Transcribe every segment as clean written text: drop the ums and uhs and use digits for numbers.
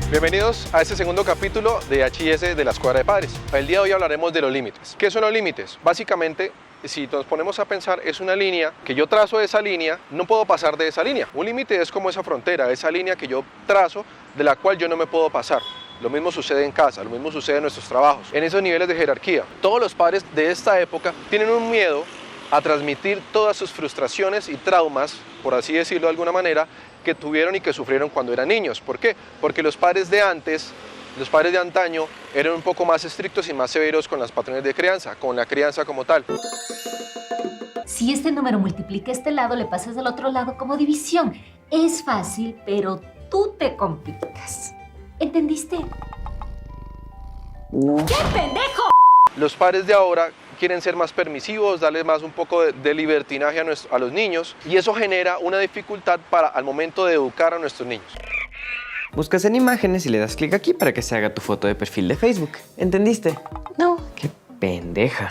Bienvenidos a este segundo capítulo de H&S de la Escuadra de Padres. El día de hoy hablaremos de los límites. ¿Qué son los límites? Básicamente, si nos ponemos a pensar, es una línea que yo trazo de esa línea, no puedo pasar de esa línea. Un límite es como esa frontera, esa línea que yo trazo de la cual yo no me puedo pasar. Lo mismo sucede en casa, lo mismo sucede en nuestros trabajos, en esos niveles de jerarquía. Todos los padres de esta época tienen un miedo a transmitir todas sus frustraciones y traumas, por así decirlo de alguna manera, que tuvieron y que sufrieron cuando eran niños. ¿Por qué? Porque los padres de antes, los padres de antaño, eran un poco más estrictos y más severos con las patrones de crianza, con la crianza como tal. Si este número multiplica este lado, le pasas del otro lado como división. Es fácil, pero tú te complicas. ¿Entendiste? No. ¡Qué pendejo! Los padres de ahora quieren ser más permisivos, darles más un poco de libertinaje a los niños, y eso genera una dificultad al momento de educar a nuestros niños. Buscas en imágenes y le das clic aquí para que se haga tu foto de perfil de Facebook. ¿Entendiste? No. Qué pendeja.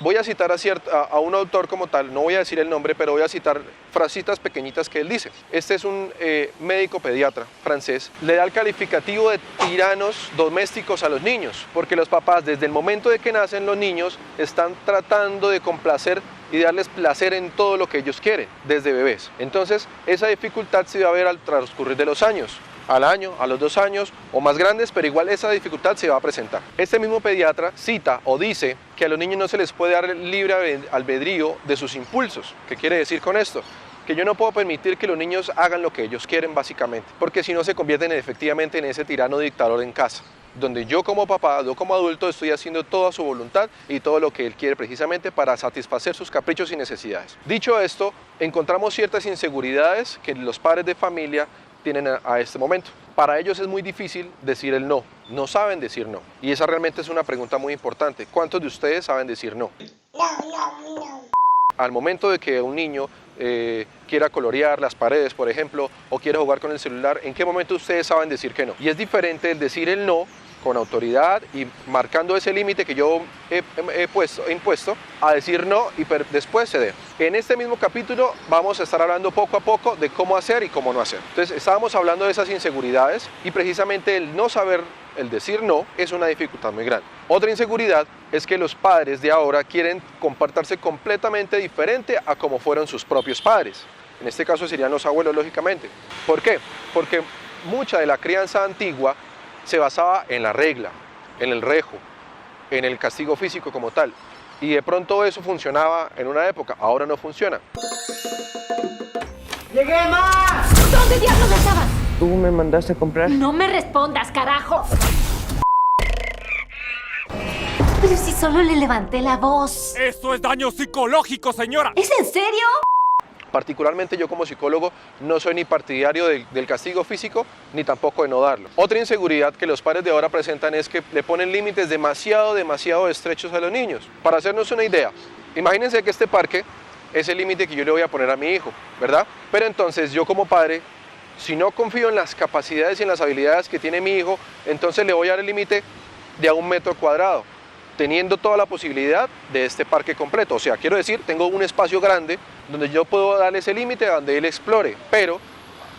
Voy a citar a un autor como tal, no voy a decir el nombre, pero voy a citar frasitas pequeñitas que él dice. Este es un médico pediatra francés. Le da el calificativo de tiranos domésticos a los niños, porque los papás desde el momento de que nacen los niños están tratando de complacer y darles placer en todo lo que ellos quieren, desde bebés. Entonces, esa dificultad se va a ver al transcurrir de los años. Al año, a los 2 años o más grandes, pero igual esa dificultad se va a presentar. Este mismo pediatra cita o dice que a los niños no se les puede dar el libre albedrío de sus impulsos. ¿Qué quiere decir con esto? Que yo no puedo permitir que los niños hagan lo que ellos quieren básicamente, porque si no se convierten efectivamente en ese tirano dictador en casa, donde yo como papá, yo como adulto estoy haciendo toda su voluntad y todo lo que él quiere precisamente para satisfacer sus caprichos y necesidades. Dicho esto, encontramos ciertas inseguridades que los padres de familia tienen a este momento. Para ellos es muy difícil decir el no, no saben decir no. Y esa realmente es una pregunta muy importante. ¿Cuántos de ustedes saben decir no? Al momento de que un niño quiera colorear las paredes, por ejemplo, o quiera jugar con el celular, ¿en qué momento ustedes saben decir que no? Y es diferente el decir el no con autoridad y marcando ese límite que yo he impuesto, a decir no y después ceder. En este mismo capítulo vamos a estar hablando poco a poco de cómo hacer y cómo no hacer. Entonces estábamos hablando de esas inseguridades y precisamente el no saber, el decir no, es una dificultad muy grande. Otra inseguridad es que los padres de ahora quieren comportarse completamente diferente a como fueron sus propios padres. En este caso serían los abuelos, lógicamente. ¿Por qué? Porque mucha de la crianza antigua se basaba en la regla, en el rejo, en el castigo físico como tal. Y de pronto eso funcionaba en una época, ahora no funciona. ¡Llegué más! ¿Dónde diablos estabas? ¿Tú me mandaste a comprar? No me respondas, carajo. Pero si solo le levanté la voz. ¡Esto es daño psicológico, señora! ¿Es en serio? Particularmente yo como psicólogo no soy ni partidario del castigo físico ni tampoco de no darlo. Otra inseguridad que los padres de ahora presentan es que le ponen límites demasiado estrechos a los niños. Para hacernos una idea, imagínense que este parque es el límite que yo le voy a poner a mi hijo, ¿verdad? Pero entonces yo como padre, si no confío en las capacidades y en las habilidades que tiene mi hijo, entonces le voy a dar el límite de a 1 metro cuadrado, teniendo toda la posibilidad de este parque completo. O sea, quiero decir, tengo un espacio grande donde yo puedo darle ese límite donde él explore, pero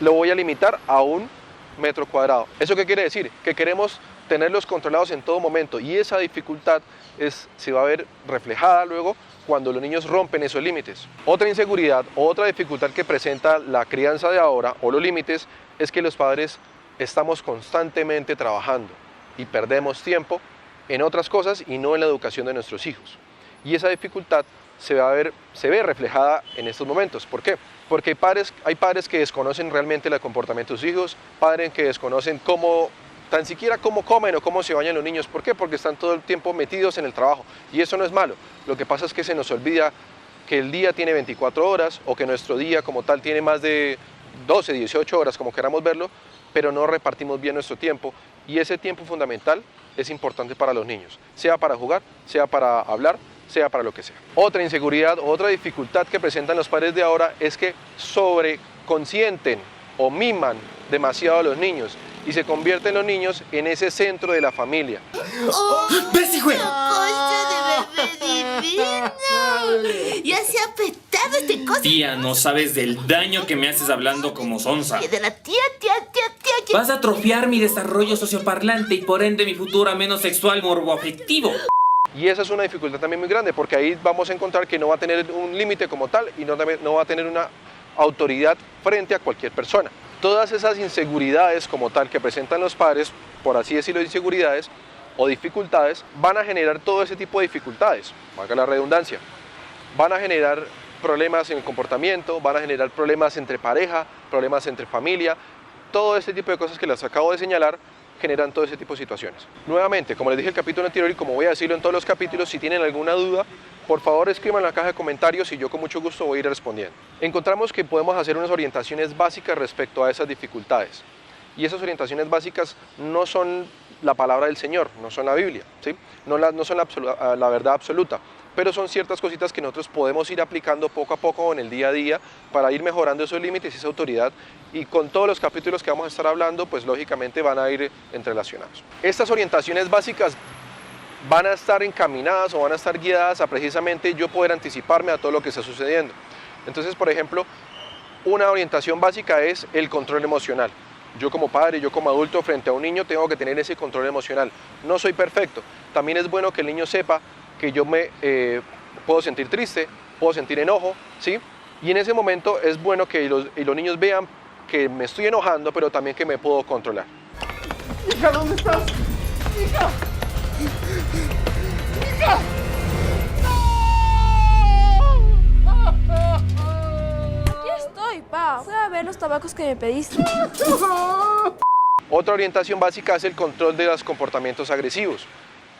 lo voy a limitar a 1 metro cuadrado. ¿Eso qué quiere decir? Que queremos tenerlos controlados en todo momento y esa dificultad se va a ver reflejada luego cuando los niños rompen esos límites. Otra inseguridad, otra dificultad que presenta la crianza de ahora o los límites es que los padres estamos constantemente trabajando y perdemos tiempo en otras cosas y no en la educación de nuestros hijos. Y esa dificultad se ve reflejada en estos momentos. ¿Por qué? Porque hay padres que desconocen realmente el comportamiento de sus hijos, padres que desconocen tan siquiera cómo comen o cómo se bañan los niños. ¿Por qué? Porque están todo el tiempo metidos en el trabajo. Y eso no es malo. Lo que pasa es que se nos olvida que el día tiene 24 horas o que nuestro día como tal tiene más de 12, 18 horas, como queramos verlo, pero no repartimos bien nuestro tiempo. Y ese tiempo fundamental es importante para los niños, sea para jugar, sea para hablar, sea para lo que sea. Otra inseguridad, otra dificultad que presentan los padres de ahora es que sobreconsienten o miman demasiado a los niños y se convierten los niños en ese centro de la familia. ¡Ves, hijo! divino! ¡Ya se ha petado este cosa! Tía, no sabes del daño que me haces hablando como sonsa. De la tía. Vas a atrofiar mi desarrollo socioparlante y por ende mi futuro menos sexual morboafectivo. Y esa es una dificultad también muy grande, porque ahí vamos a encontrar que no va a tener un límite como tal y no va a tener una autoridad frente a cualquier persona. Todas esas inseguridades como tal que presentan los padres, por así decirlo, inseguridades o dificultades, van a generar todo ese tipo de dificultades, valga la redundancia. Van a generar problemas en el comportamiento, van a generar problemas entre pareja, problemas entre familia, todo ese tipo de cosas que les acabo de señalar generan todo ese tipo de situaciones. Nuevamente, como les dije en el capítulo anterior y como voy a decirlo en todos los capítulos, si tienen alguna duda, por favor escriban en la caja de comentarios y yo con mucho gusto voy a ir respondiendo. Encontramos que podemos hacer unas orientaciones básicas respecto a esas dificultades. Y esas orientaciones básicas no son la palabra del Señor, no son la Biblia, ¿sí? No son la verdad absoluta, pero son ciertas cositas que nosotros podemos ir aplicando poco a poco en el día a día para ir mejorando esos límites y esa autoridad, y con todos los capítulos que vamos a estar hablando, pues lógicamente van a ir entrelacionados. Estas orientaciones básicas van a estar encaminadas o van a estar guiadas a precisamente yo poder anticiparme a todo lo que está sucediendo. Entonces, por ejemplo, una orientación básica es el control emocional. Yo como padre, yo como adulto frente a un niño tengo que tener ese control emocional. No soy perfecto. También es bueno que el niño sepa que yo me puedo sentir triste, puedo sentir enojo, ¿sí? Y en ese momento es bueno que los niños vean que me estoy enojando, pero también que me puedo controlar. Hija, ¿dónde estás? Hija. Hija. Aquí estoy, pa. Fui a ver los tabacos que me pediste. Otra orientación básica es el control de los comportamientos agresivos.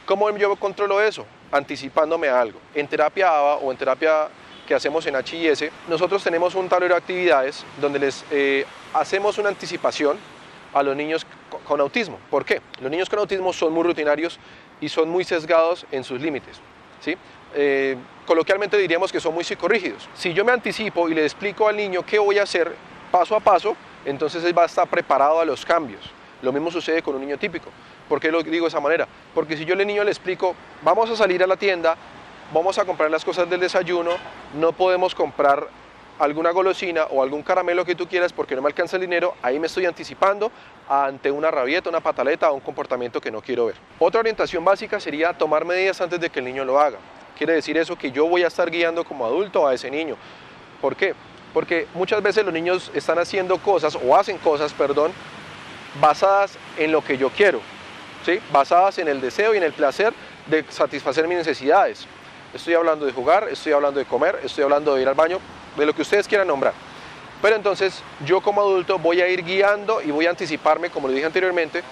¿Cómo yo controlo eso? Anticipándome a algo. En terapia ABA o en terapia que hacemos en H&S, nosotros tenemos un tablero de actividades donde les hacemos una anticipación a los niños con autismo. ¿Por qué? Los niños con autismo son muy rutinarios y son muy sesgados en sus límites, ¿sí? Coloquialmente diríamos que son muy psicorrígidos. Si yo me anticipo y le explico al niño qué voy a hacer paso a paso, entonces él va a estar preparado a los cambios. Lo mismo sucede con un niño típico. ¿Por qué lo digo de esa manera? Porque si yo al niño le explico, vamos a salir a la tienda, vamos a comprar las cosas del desayuno, no podemos comprar alguna golosina o algún caramelo que tú quieras porque no me alcanza el dinero, ahí me estoy anticipando ante una rabieta, una pataleta o un comportamiento que no quiero ver. Otra orientación básica sería tomar medidas antes de que el niño lo haga. Quiere decir eso que yo voy a estar guiando como adulto a ese niño. ¿Por qué? Porque muchas veces los niños están haciendo cosas o hacen cosas, perdón, basadas en lo que yo quiero, ¿sí? Basadas en el deseo y en el placer de satisfacer mis necesidades. Estoy hablando de jugar, estoy hablando de comer, estoy hablando de ir al baño, de lo que ustedes quieran nombrar. Pero entonces yo como adulto voy a ir guiando y voy a anticiparme, como lo dije anteriormente,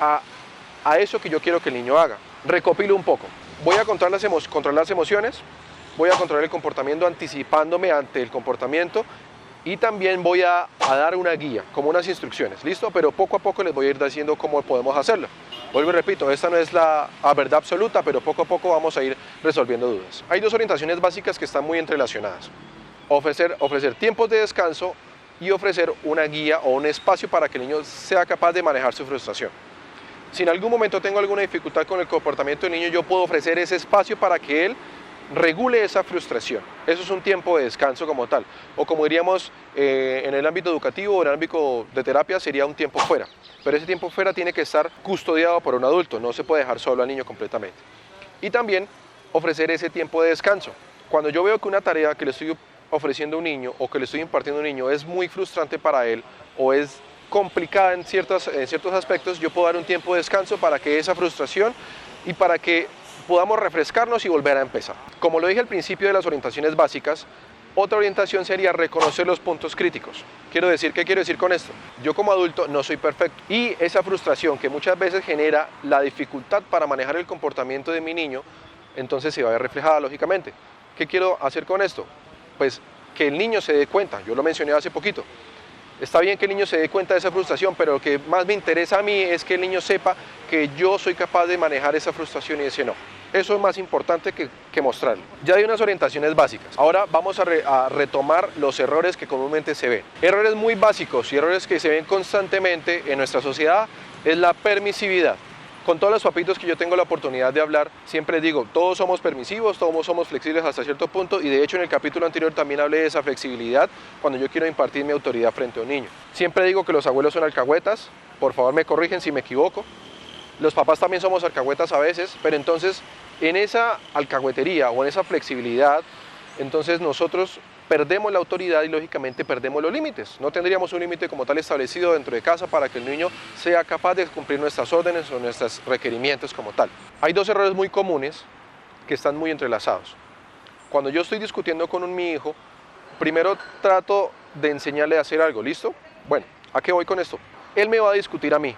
a eso que yo quiero que el niño haga. Recopilo un poco. Voy a controlar las emociones, voy a controlar el comportamiento anticipándome ante el comportamiento y también voy a dar una guía, como unas instrucciones, ¿listo? Pero poco a poco les voy a ir diciendo cómo podemos hacerlo. Vuelvo y repito, esta no es la verdad absoluta, pero poco a poco vamos a ir resolviendo dudas. Hay dos orientaciones básicas que están muy entrelacionadas. Ofrecer tiempos de descanso y ofrecer una guía o un espacio para que el niño sea capaz de manejar su frustración. Si en algún momento tengo alguna dificultad con el comportamiento del niño, yo puedo ofrecer ese espacio para que él regule esa frustración. Eso es un tiempo de descanso como tal. O como diríamos en el ámbito educativo o en el ámbito de terapia, sería un tiempo fuera. Pero ese tiempo fuera tiene que estar custodiado por un adulto, no se puede dejar solo al niño completamente. Y también ofrecer ese tiempo de descanso. Cuando yo veo que una tarea que le estoy ofreciendo a un niño o que le estoy impartiendo a un niño es muy frustrante para él o es complicada en ciertos aspectos, yo puedo dar un tiempo de descanso para que esa frustración y para que podamos refrescarnos y volver a empezar. Como lo dije al principio de las orientaciones básicas, otra orientación sería reconocer los puntos críticos. ¿Qué quiero decir con esto? Yo como adulto no soy perfecto y esa frustración que muchas veces genera la dificultad para manejar el comportamiento de mi niño, entonces se va a ver reflejada lógicamente. ¿Qué quiero hacer con esto? Pues que el niño se dé cuenta, yo lo mencioné hace poquito. Está bien que el niño se dé cuenta de esa frustración, pero lo que más me interesa a mí es que el niño sepa que yo soy capaz de manejar esa frustración y ese no. Eso es más importante que mostrarlo. Ya hay unas orientaciones básicas. Ahora vamos a retomar los errores que comúnmente se ven. Errores muy básicos y errores que se ven constantemente en nuestra sociedad es la permisividad. Con todos los papitos que yo tengo la oportunidad de hablar, siempre digo, todos somos permisivos, todos somos flexibles hasta cierto punto, y de hecho en el capítulo anterior también hablé de esa flexibilidad cuando yo quiero impartir mi autoridad frente a un niño. Siempre digo que los abuelos son alcahuetas, por favor me corrigen si me equivoco. Los papás también somos alcahuetas a veces, pero entonces en esa alcahuetería o en esa flexibilidad, entonces nosotros perdemos la autoridad y lógicamente perdemos los límites. No tendríamos un límite como tal establecido dentro de casa para que el niño sea capaz de cumplir nuestras órdenes o nuestros requerimientos como tal. Hay dos errores muy comunes que están muy entrelazados. Cuando yo estoy discutiendo con mi hijo, primero trato de enseñarle a hacer algo, ¿listo? Bueno, ¿a qué voy con esto? Él me va a discutir a mí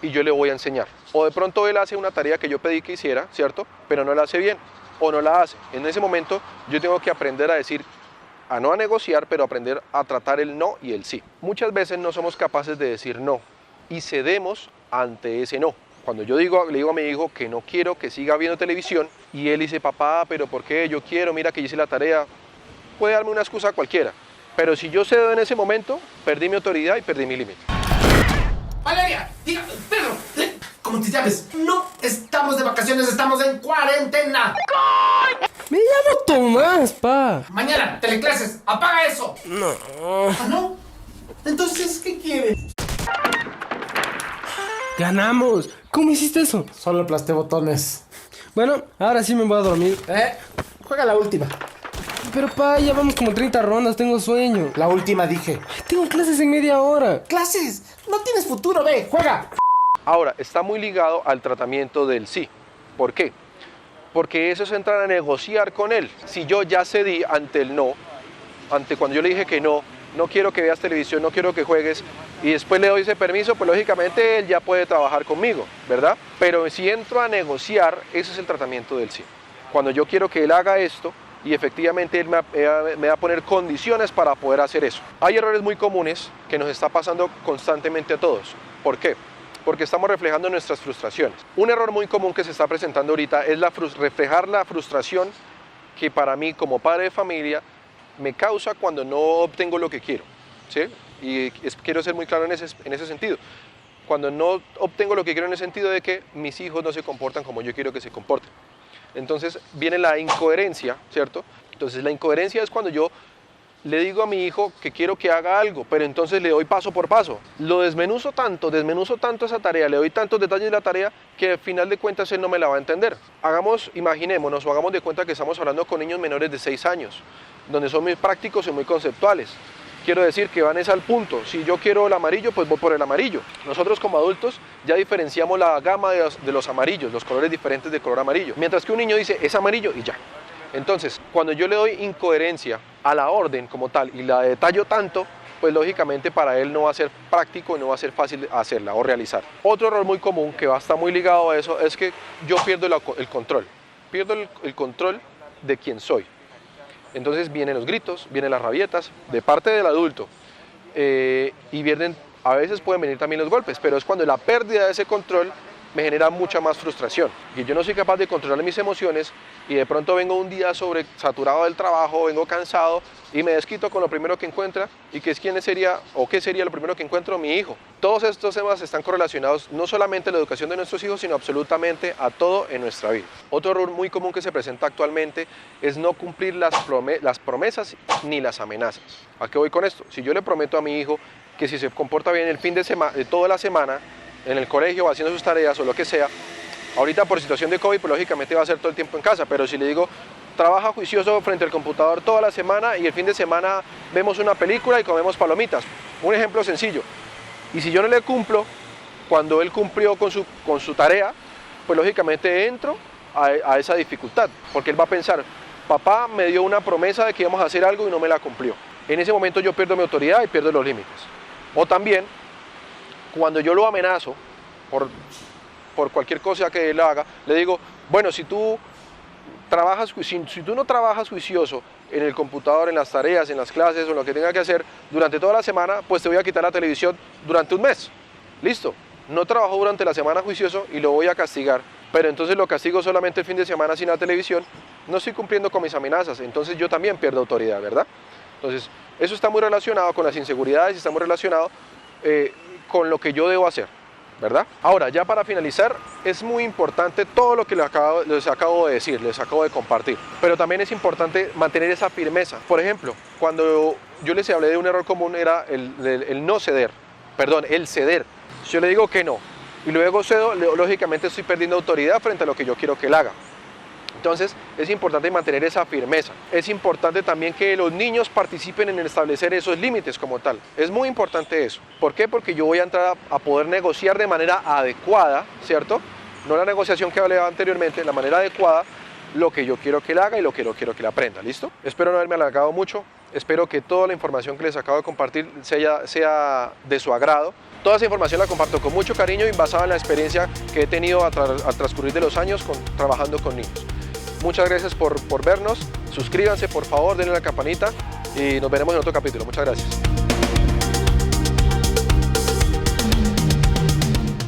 y yo le voy a enseñar. O de pronto él hace una tarea que yo pedí que hiciera, ¿cierto? Pero no la hace bien o no la hace. En ese momento yo tengo que aprender a decir, a no a negociar, pero aprender a tratar el no y el sí. Muchas veces no somos capaces de decir no y cedemos ante ese no. Cuando yo le digo a mi hijo que no quiero que siga viendo televisión y él dice, papá, pero ¿por qué? Yo quiero, mira que hice la tarea. Puede darme una excusa cualquiera, pero si yo cedo en ese momento, perdí mi autoridad y perdí mi límite. Valeria, diga, Pedro, ¿cómo te llames? No estamos de vacaciones, estamos en cuarentena. Me llamo Tomás, pa. Mañana, teleclases, apaga eso. No. ¿Ah, no? Entonces, ¿qué quieres? Ganamos. ¿Cómo hiciste eso? Solo aplasté botones. Bueno, ahora sí me voy a dormir. Juega la última. Pero pa, ya vamos como 30 rondas, tengo sueño. La última dije. Tengo clases en media hora. ¡Clases! No tienes futuro, ve, juega. Ahora, está muy ligado al tratamiento del sí. ¿Por qué? Porque eso es entrar a negociar con él. Si yo ya cedí ante el no, ante cuando yo le dije que no quiero que veas televisión, no quiero que juegues, y después le doy ese permiso, pues lógicamente él ya puede trabajar conmigo, ¿verdad? Pero si entro a negociar, ese es el tratamiento del sí. Cuando yo quiero que él haga esto, y efectivamente él me va a poner condiciones para poder hacer eso. Hay errores muy comunes que nos está pasando constantemente a todos. ¿Por qué? Porque estamos reflejando nuestras frustraciones. Un error muy común que se está presentando ahorita es reflejar la frustración que para mí como padre de familia me causa cuando no obtengo lo que quiero, ¿sí? Y quiero ser muy claro en ese sentido. Cuando no obtengo lo que quiero en el sentido de que mis hijos no se comportan como yo quiero que se comporten. Entonces viene la incoherencia, ¿cierto? Entonces la incoherencia es cuando yo le digo a mi hijo que quiero que haga algo, pero entonces le doy paso por paso. Lo desmenuzo tanto esa tarea, le doy tantos detalles de la tarea que al final de cuentas él no me la va a entender. Imaginémonos o hagamos de cuenta que estamos hablando con niños menores de 6 años, donde son muy prácticos y muy conceptuales. Quiero decir que van al punto. Si yo quiero el amarillo, pues voy por el amarillo. Nosotros como adultos ya diferenciamos la gama de los amarillos, los colores diferentes de color amarillo. Mientras que un niño dice, es amarillo y ya. Entonces, cuando yo le doy incoherencia a la orden como tal y la detallo tanto, pues lógicamente para él no va a ser práctico y no va a ser fácil hacerla o realizar. Otro error muy común que va a estar muy ligado a eso es que yo pierdo el control. Pierdo el control de quién soy. Entonces vienen los gritos, vienen las rabietas de parte del adulto y a veces pueden venir también los golpes, pero es cuando la pérdida de ese control me genera mucha más frustración. Y yo no soy capaz de controlar mis emociones y de pronto vengo un día sobresaturado del trabajo, vengo cansado y me desquito con lo primero que encuentra y que es qué sería lo primero que encuentro, mi hijo. Todos estos temas están correlacionados no solamente a la educación de nuestros hijos, sino absolutamente a todo en nuestra vida. Otro error muy común que se presenta actualmente es no cumplir las promesas ni las amenazas. ¿A qué voy con esto? Si yo le prometo a mi hijo que si se comporta bien el fin de semana, de toda la semana, en el colegio o haciendo sus tareas o lo que sea, ahorita por situación de COVID, pues lógicamente va a ser todo el tiempo en casa, pero si le digo, trabaja juicioso frente al computador toda la semana y el fin de semana vemos una película y comemos palomitas. Un ejemplo sencillo. Y si yo no le cumplo, cuando él cumplió con su tarea, pues lógicamente entro a esa dificultad, porque él va a pensar, papá me dio una promesa de que íbamos a hacer algo y no me la cumplió. En ese momento yo pierdo mi autoridad y pierdo los límites. O también, cuando yo lo amenazo por cualquier cosa que él haga, le digo, bueno, si tú no trabajas juicioso en el computador, en las tareas, en las clases o lo que tenga que hacer durante toda la semana, pues te voy a quitar la televisión durante un mes. Listo, no trabajó durante la semana juicioso y lo voy a castigar, pero entonces lo castigo solamente el fin de semana sin la televisión, no estoy cumpliendo con mis amenazas, entonces yo también pierdo autoridad, ¿verdad? Entonces, eso está muy relacionado con las inseguridades y está muy relacionado con lo que yo debo hacer. ¿verdad? Ahora, ya para finalizar, es muy importante todo lo que les acabo de decir, les acabo de compartir, pero también es importante mantener esa firmeza. Por ejemplo, cuando yo les hablé de un error común era el no ceder, perdón, el ceder. Si yo le digo que no y luego cedo, lógicamente estoy perdiendo autoridad frente a lo que yo quiero que él haga. Entonces es importante mantener esa firmeza. Es importante también que los niños participen en establecer esos límites como tal. Es muy importante eso. ¿Por qué? Porque yo voy a entrar a poder negociar de manera adecuada, ¿cierto? No la negociación que hablaba anteriormente, la manera adecuada, lo que yo quiero que él haga y lo que yo quiero que él aprenda, ¿listo? Espero no haberme alargado mucho. Espero que toda la información que les acabo de compartir sea de su agrado. Toda esa información la comparto con mucho cariño y basada en la experiencia que he tenido al transcurrir de los años trabajando con niños. Muchas gracias por vernos, suscríbanse por favor, denle a la campanita y nos veremos en otro capítulo. Muchas gracias.